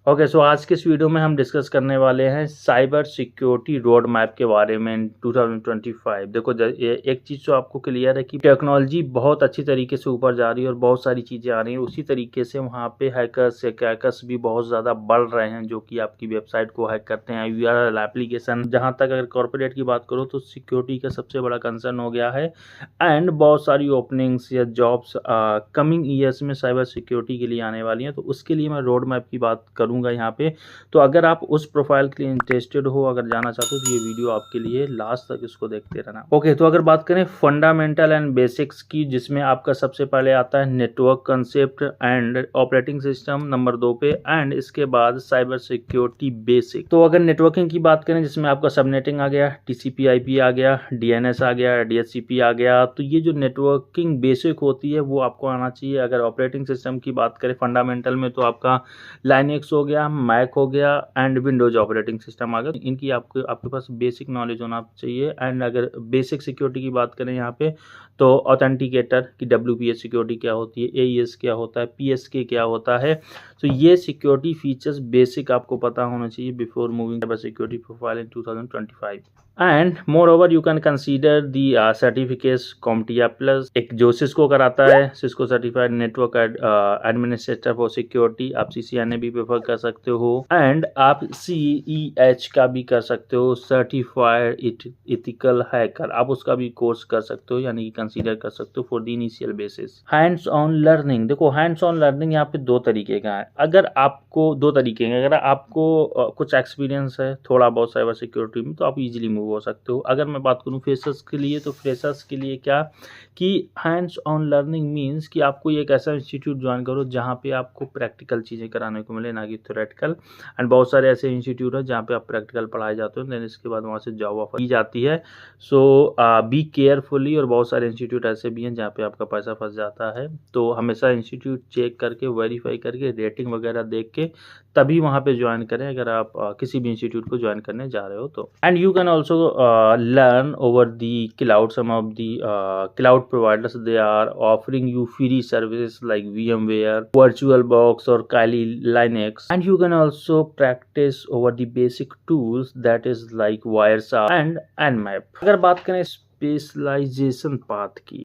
Okay, सो आज के इस वीडियो में हम डिस्कस करने वाले हैं साइबर सिक्योरिटी रोड मैप के बारे में 2025। देखो एक चीज़ तो आपको क्लियर है कि टेक्नोलॉजी बहुत अच्छी तरीके से ऊपर जा रही है और बहुत सारी चीज़ें आ रही हैं। उसी तरीके से वहाँ पे हैकर्स या क्रैकर्स भी बहुत ज़्यादा बढ़ रहे हैं जो कि आपकी वेबसाइट को हैक करते हैं। यूआरएल एप्लीकेशन, जहाँ तक अगर कॉर्पोरेट की बात करो तो सिक्योरिटी का सबसे बड़ा कंसर्न हो गया है। एंड बहुत सारी ओपनिंग्स या जॉब्स कमिंग ईयर्स में साइबर सिक्योरिटी के लिए आने वाली हैं, तो उसके लिए मैं रोड मैप की बात करूँगा यहाँ पे। तो अगर आप उस प्रोफाइल के लिए इंटरेस्टेड हो, अगर जाना चाहते हो, तो ये वीडियो आपके लिए लास्ट तक इसको देखते रहना। ओके, तो अगर बात करें फंडामेंटल एंड बेसिक्स की, जिसमें आपका सबसे पहले आता है network concept and operating system number 2 पे, एंड इसके बाद साइबर सिक्योरिटी बेसिक। तो अगर नेटवर्किंग की बात करें, जिसमें आपका सबनेटिंग आ गया, टीसीपी आईपी आ गया, डीएनएस आ गया, डीएचसीपी आ गया, तो ये जो नेटवर्किंग बेसिक होती है वो आपको आना चाहिए। अगर ऑपरेटिंग सिस्टम की बात करें फंडामेंटल में, तो आपका लाइनक्स हो गया, मैक हो गया एंड विंडोज ऑपरेटिंग सिस्टम आ गया। इनकी आपके पास बेसिक नॉलेज होना चाहिए। एंड अगर बेसिक सिक्योरिटी की बात करें यहाँ पे, तो ऑथेंटिकेटर की WPS सिक्योरिटी क्या होती है, AES क्या होता है, PSK क्या होता है, तो ये सिक्योरिटी फीचर्स बेसिक आपको पता होना चाहिए before moving cyber security profile in 2025। And more over you can consider the certificates CompTIA plus, एक जो सिस्को कराता है, Cisco certified network administrator for security, आप CCNA भी प्रेफर कर सकते हो। एंड आप CEH का भी कर सकते हो, सर्टिफाइड इथिकल हैकर, आप उसका भी कोर्स कर सकते हो, यानी कि कंसीडर कर सकते हो for the initial basis. Hands on learning, देखो हैंड्स ऑन लर्निंग यहाँ पे दो तरीके का है। अगर आपको दो तरीके हैं, अगर आपको कुछ एक्सपीरियंस है थोड़ा बहुत साइबर सिक्योरिटी में, तो आप इजीली मूव हो सकते हो। अगर मैं बात करूं फ्रेशर्स के लिए, तो फ्रेशर्स के लिए क्या कि हैंड्स ऑन लर्निंग मींस कि आपको एक ऐसा इंस्टीट्यूट ज्वाइन करो जहां पे आपको प्रैक्टिकल चीज़ें कराने को मिले, ना कि थ्योरेटिकल। एंड बहुत सारे ऐसे इंस्टीट्यूट है जहाँ पे आप प्रैक्टिकल पढ़ाए जाते हो, देन इसके बाद वहाँ से जॉब ऑफर की जाती है। सो बी केयरफुली। और बहुत सारे इंस्टीट्यूट ऐसे भी हैं जहाँ पे आपका पैसा फंस जाता है, तो हमेशा इंस्टीट्यूट चेक करके, वेरीफाई करके, रेटिंग वगैरह देख के तभी वहाँ पे ज्वाइन करें, अगर आप किसी भी इंस्टीट्यूट को ज्वाइन करने जा रहे हो तो। And you can also learn over the cloud. Some of the cloud providers, they are offering you free services like VMware, VirtualBox or Kali Linux. And you can also practice over the basic tools that is like Wireshark and Nmap. अगर बात करें specialisation path की,